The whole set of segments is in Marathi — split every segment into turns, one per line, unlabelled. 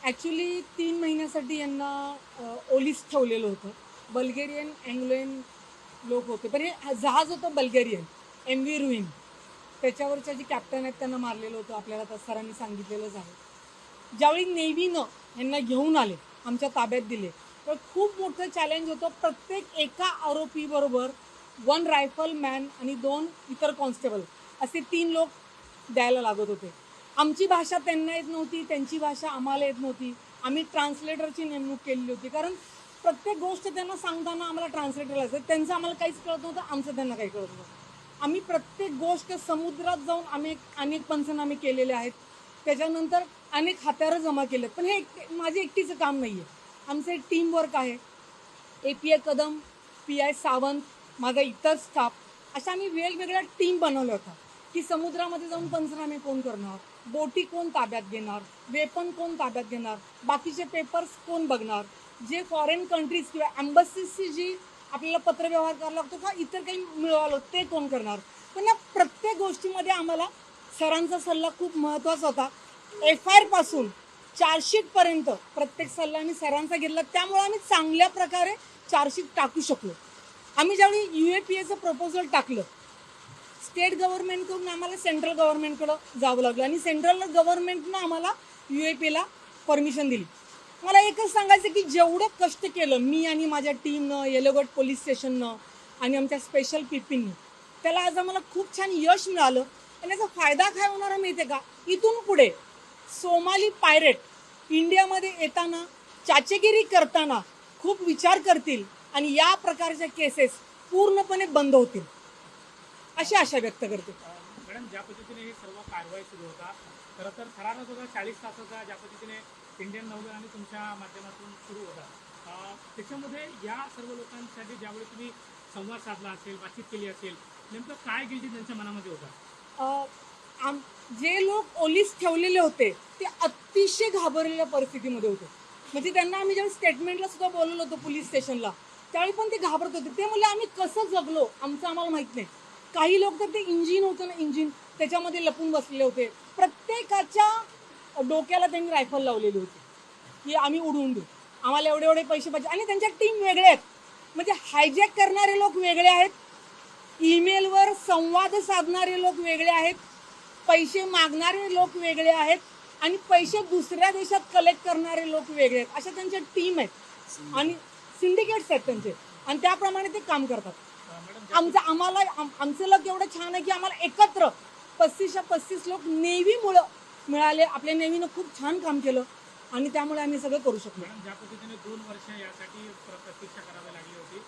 ॲक्च्युली 3 महिन्यासाठी यांना ओलीस ठेवलेलं होतं. बल्गेरियन, अँग्लोयन लोक होते. पण हे जहाज होतं बल्गेरियन, एम व्ही रुईन. त्याच्यावरच्या जे कॅप्टन आहेत त्यांना मारलेलं होतं, आपल्याला तर सरांनी सांगितलेलंच आहे. ज्यावेळी नेव्हीनं यांना घेऊन आले, आमच्या ताब्यात दिले, तर खूप मोठं चॅलेंज होतं. प्रत्येक एका आरोपीबरोबर 1 रायफलमॅन आणि 2 इतर कॉन्स्टेबल असे 3 लोक द्यायला लागत होते. आमची भाषा त्यांना येत नव्हती, त्यांची भाषा आम्हाला येत नव्हती. आम्ही ट्रान्सलेटरची नेमणूक केलेली होती, कारण प्रत्येक गोष्ट त्यांना सांगताना आम्हाला ट्रान्सलेटर असेल. त्यांचं आम्हाला काहीच कळत नव्हतं, आमचं त्यांना काही कळत नव्हतं. आम्ही प्रत्येक गोष्ट समुद्रात जाऊन अनेक पंचनामे केलेले आहेत. त्याच्यानंतर अनेक हत्यारं जमा केलेत. पण हे माझे एकटीचं काम नाही आहे, आमचं एक टीमवर्क आहे. API कदम, PI सावंत, माझा इतर स्टाफ, अशा आम्ही वेगवेगळ्या टीम बनवल्या होत्या की समुद्रामध्ये जाऊन पंचनामे कोण करणार, बोटी कोण ताब्यात घेणार, वेपन कोण ताब्यात घेणार, बाकीचे पेपर्स कोण बघणार, जे फॉरेन कंट्रीज किंवा एम्बसीची जी आपल्याला पत्रव्यवहार करावा लागतो का इतर काही मिळवालं ते कोण करणार. पण या प्रत्येक गोष्टीमध्ये आम्हाला सरांचा सल्ला खूप महत्त्वाचा होता. FIR पासून चार्जशीटपर्यंत प्रत्येक सल्ला आम्ही सरांचा घेतला. त्यामुळे आम्ही चांगल्या प्रकारे चार्जशीट टाकू शकलो. आम्ही ज्यावेळी UAPAचं प्रपोजल टाकलं, स्टेट गव्हर्नमेंटकडून आम्हाला सेंट्रल गव्हर्नमेंटकडं जावं लागलं आणि सेंट्रल गव्हर्नमेंटनं आम्हाला UAPAला परमिशन दिली. मला एकच सांगायचं की जेवढं कष्ट केलं मी आणि माझ्या टीमनं, येलोगट पोलीस स्टेशननं आणि आमच्या स्पेशल PPनी, त्याला आज आम्हाला खूप छान यश मिळालं. आणि याचा फायदा काय होणार माहिती आहे का? इथून पुढे सोमाली पायरेट इंडियामध्ये येताना, चाचेगिरी करताना खूप विचार करतील आणि या प्रकारच्या केसेस पूर्णपणे बंद होतील, अशी आशा व्यक्त करते.
मॅडम, ज्या पद्धतीने ही सर्व कारवाई सुरू होता, खरं तर ठरावच होता 40 तासाचा, ज्या पद्धतीने इंडियन नौदल आणि तुमच्या माध्यमातून सुरू होता, त्याच्यामध्ये या सर्व लोकांसाठी ज्यावेळी तुम्ही संवाद साधला असेल, बातचीत केली असेल, नेमकं काय गिल्टी त्यांच्या मनामध्ये होता?
जे लोक ओलीस ठेवलेले होते ते अतिशय घाबरलेल्या परिस्थितीमध्ये होते. म्हणजे त्यांना आम्ही ज्यावेळी स्टेटमेंटला सुद्धा बोलवलं होतं पोलीस स्टेशनला, त्यावेळी पण ते घाबरत होते. ते म्हणजे आम्ही कसं जगलो आमचं आम्हाला माहीत नाही. काही लोक तर ते इंजिन होतं ना, इंजिन, त्याच्यामध्ये लपून बसलेले होते. प्रत्येकाच्या डोक्याला त्यांनी रायफल लावलेली होती की आम्ही उडवून देऊ, आम्हाला एवढे एवढे पैसे पाहिजे. आणि त्यांच्या टीम वेगळे आहेत. म्हणजे हायजॅक करणारे लोक वेगळे आहेत, ईमेलवर संवाद साधणारे लोक वेगळे आहेत, पैसे मागणारे लोक वेगळे आहेत आणि पैसे दुसऱ्या देशात कलेक्ट करणारे लोक वेगळे आहेत. अशा त्यांच्या टीम आहेत आणि सिंडिकेट्स आहेत त्यांचे, आणि त्याप्रमाणे ते काम करतात. आमचं लक एवढं छान आहे की आम्हाला एकत्र 35 लोक नेव्हीमुळं मिळाले. आपल्या नेव्हीनं खूप छान काम केलं आणि त्यामुळे आम्ही सगळं करू शकलो.
ज्या पद्धतीने 2 वर्ष यासाठी प्रतीक्षा करावी लागली होती,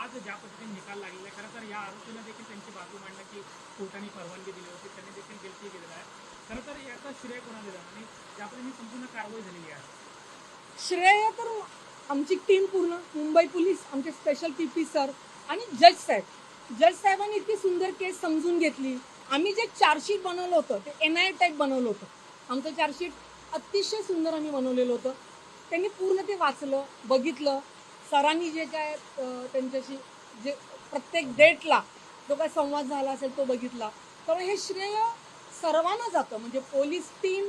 आज ज्या पद्धतीने निकाल लागलेला आहे, खरं तर या आरोपीला देखील त्यांची बाजू मांडण्याची कोर्टाने परवानगी दिली होती, त्यांनी देखील गिल्टी केलेला आहे. खरं तर याचा श्रेय कोणाला दिला आणि ज्या पद्धतीने संपूर्ण कारवाई झालेली आहे?
श्रेय तर आमची टीम पूर्ण, मुंबई पोलीस, आमचे स्पेशल PP सर आणि जज साहेबांनी इतकी सुंदर केस समजून घेतली. आम्ही जे चार्जशीट बनवलं होतं ते NIA टाईप बनवलं होतं. आमचं चार्जशीट अतिशय सुंदर आम्ही बनवलेलं होतं. त्यांनी पूर्ण ते वाचलं, बघितलं. सरांनी जे काय त्यांच्याशी जे प्रत्येक डेटला जो काय संवाद झाला असेल तो बघितला. तर हे श्रेय सर्वांना जातं, म्हणजे पोलीस टीम,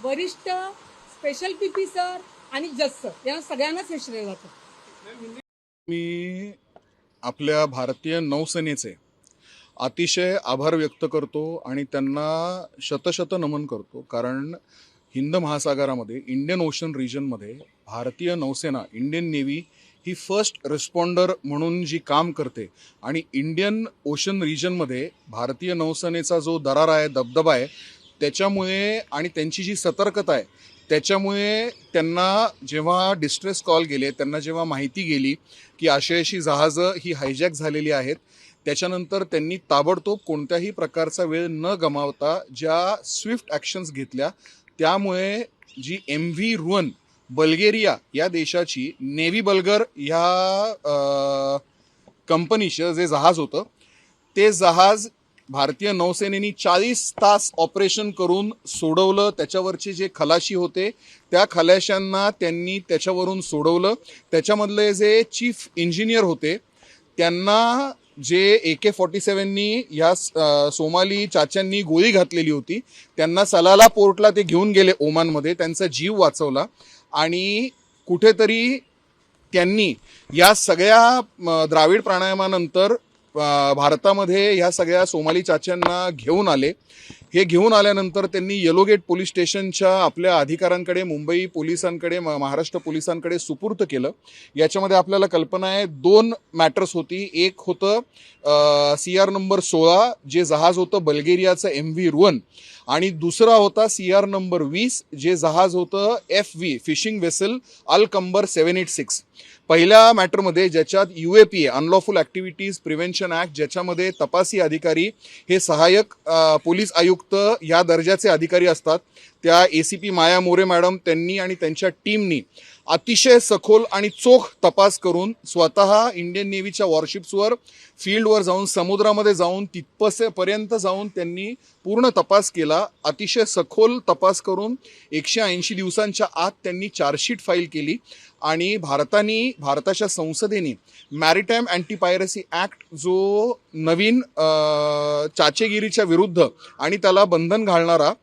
वरिष्ठ, स्पेशल PP सर आणि जज सर, यांना सगळ्यांनाच हे श्रेय जातं.
मी आपल्या भारतीय नौसेनेचे अतिशय आभार व्यक्त करतो आणि त्यांना शतशत नमन करतो, कारण हिंद महासागरामध्ये, इंडियन ओशन रिजनमध्ये भारतीय नौसेना, इंडियन नेव्ही ही फर्स्ट रिस्पॉन्डर म्हणून जी काम करते आणि इंडियन ओशन रिजनमध्ये भारतीय नौसेनेचा जो दरारा आहे, दबदबा आहे, त्याच्यामुळे आणि त्यांची जी सतर्कता आहे त्याच्यामुळे त्यांना जेव्हा डिस्ट्रेस कॉल गेले, त्यांना जेव्हा माहिती गेली की अशी जहाजं ही हायजॅक झालेली आहेत, त्याच्यानंतर त्यांनी ताबडतोब कोणत्याही प्रकारचा वेळ न गमावता ज्या स्विफ्ट ॲक्शन्स घेतल्या, त्यामुळे जी MV रुअन बल्गेरिया या देशाची नेव्ही बल्गर ह्या कंपनीचं जे जहाज होतं, ते जहाज भारतीय नौसेनेनी 40 तास ऑपरेशन करून सोडवलं. त्याच्यावरचे जे खलाशी होते त्या खलाशांना त्यांनी त्याच्यावरून सोडवलं. त्याच्यामधले जे चीफ इंजिनियर होते त्यांना जे AK-47नी या सोमाली चाच्यांनी गोळी घातलेली होती त्यांना सलाला पोर्टला ते घेऊन गेले ओमानमध्ये, त्यांचा जीव वाचवला आणि कुठेतरी त्यांनी या सगळ्या द्राविड प्राणायामानंतर भारतामध्ये ह्या सगळ्या सोमाली चाच्यांना घेऊन आले. हे घेऊन आल्यानंतर त्यांनी येलो गेट पोलीस स्टेशनच्या आपल्या अधिकाऱ्यांकडे, मुंबई पोलिसांकडे, महाराष्ट्र पोलिसांकडे सुपूर्त केलं. याच्यामध्ये आपल्याला कल्पना आहे 2 मॅटर्स होती. एक होतं CR नंबर 16 जे जहाज होतं बल्गेरियाचं MV रुअन, आणि दुसरा होता CR नंबर 20 जे जहाज होतं FV फिशिंग वेसल अल कंबर 786. पहिल्या मॅटरमध्ये ज्याच्यात UAPA unlawful activities prevention act, ज्याच्यामध्ये तपासी अधिकारी हे सहाय्यक पोलीस आयुक्त या दर्जाचे अधिकारी असतात, त्या ACP माया मोरे मॅडम त्यांनी आणि त्यांच्या टीमनी अतिशय सखोल आणि चोख तपास करून स्वतः इंडियन नेव्हीच्या वॉरशिप्सवर फील्डवर जाऊन, समुद्रामध्ये जाऊन, तिथपर्यंत जाऊन त्यांनी पूर्ण तपास केला. अतिशय सखोल तपास करून 180 दिवसांच्या आत त्यांनी चार्जशीट फाईल केली आणि भारताच्या संसदेने मॅरिटाईम अँटी पायरसी ॲक्ट जो नवीन चाचेगिरीच्या विरुद्ध आणि त्याला बंधन घालणारा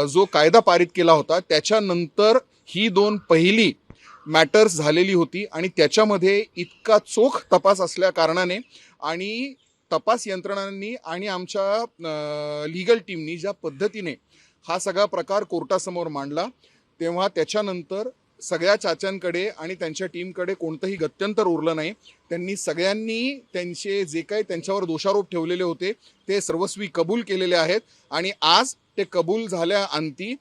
जो कायदा पारित केला होता, त्याच्यानंतर ही 2 पहिली मॅटर्स झालेली होती. आणि त्याच्यामध्ये इतका चोख तपास असल्या कारणाने आणि तपास यंत्रणांनी आणि आमच्या लीगल टीमनी ज्या पद्धतीने हा सगळा प्रकार कोर्टासमोर मांडला, तेव्हा त्याच्यानंतर सगळ्या चाच्यांकडे आणि त्यांच्या टीमकडे कोणतंही गत्यंतर उरलं नाही. त्यांनी सगळ्यांनी त्यांचे जे काही त्यांच्यावर दोषारोप ठेवलेले होते ते सर्वस्वी कबूल केलेले आहेत आणि आज ते कबूल झाल्याअंती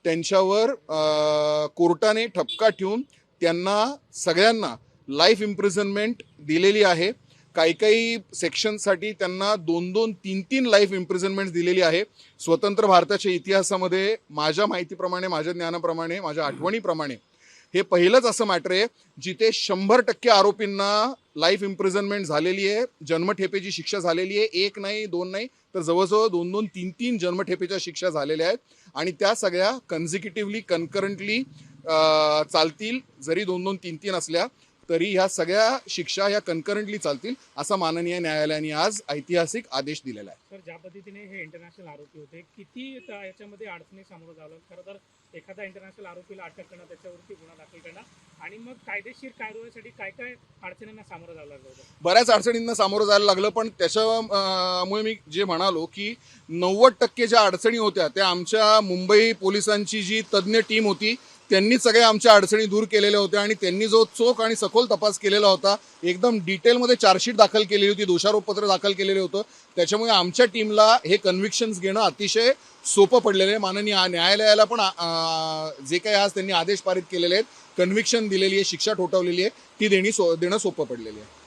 त्यांच्यावर कोर्टाने ठपका ठेवून त्यांना सगळ्यांना लाईफ इम्प्रिझनमेंट दिलेली आहे. काही सेक्शनसाठी त्यांना 2-2, 3-3 लाईफ इम्प्रिझनमेंट दिलेली आहे. स्वतंत्र भारताच्या इतिहासामध्ये माझ्या माहितीप्रमाणे, माझ्या ज्ञानाप्रमाणे, माझ्या आठवणीप्रमाणे हे पहिलंच असं मॅटर आहे जिथे 100% आरोपींना लाईफ इम्प्रिझनमेंट झालेली आहे, जन्मठेपेची शिक्षा झालेली आहे. 1 नाही, 2 नाही, तर जवळजवळ 2-2, 3-3 जन्मठेपेच्या शिक्षा झालेल्या आहेत आणि त्या सगळ्या कन्झिक्युटिव्हली, कन्करंटली चालतील. जरी 2-2, 3-3 असल्या तरी ह्या सगळ्या शिक्षा ह्या कन्करंटली चालतील, असा माननीय न्यायालयाने आज ऐतिहासिक आदेश दिलेला आहे.
तर ज्या पद्धतीने हे इंटरनॅशनल आरोपी होते, किती याच्यामध्ये अडचणी सामोरं जावं लागलं? खरं तर एखादा इंटरनॅशनल आरोपीला अटक करणं, त्याच्यावरती गुन्हा दाखल करणं आणि मग कायदेशीर कारवाईसाठी काय काय अडचणींना सामोरं जावं लागलं होतं?
बऱ्याच अडचणींना सामोरं जायला लागलं, पण त्याच्यामुळे मी जे म्हणालो की 90% ज्या अडचणी होत्या त्या आमच्या मुंबई पोलिसांची जी तज्ज्ञ टीम होती त्यांनी सगळ्या आमच्या अडचणी दूर केलेल्या होत्या आणि त्यांनी जो चोख आणि सखोल तपास केलेला होता, एकदम डिटेलमध्ये चार्जशीट दाखल केलेली होती, दोषारोपपत्र दाखल केलेलं होतं. त्याच्यामुळे आमच्या टीमला हे कन्व्हिक्शन्स घेणं अतिशय सोपं पडलेलं आहे. माननीय न्यायालयाला पण जे काही आज त्यांनी आदेश पारित केलेले आहेत, कन्व्हिक्शन दिलेली आहे, शिक्षा ठोठावलेली आहे, ती देणं सोपं पडलेली आहे.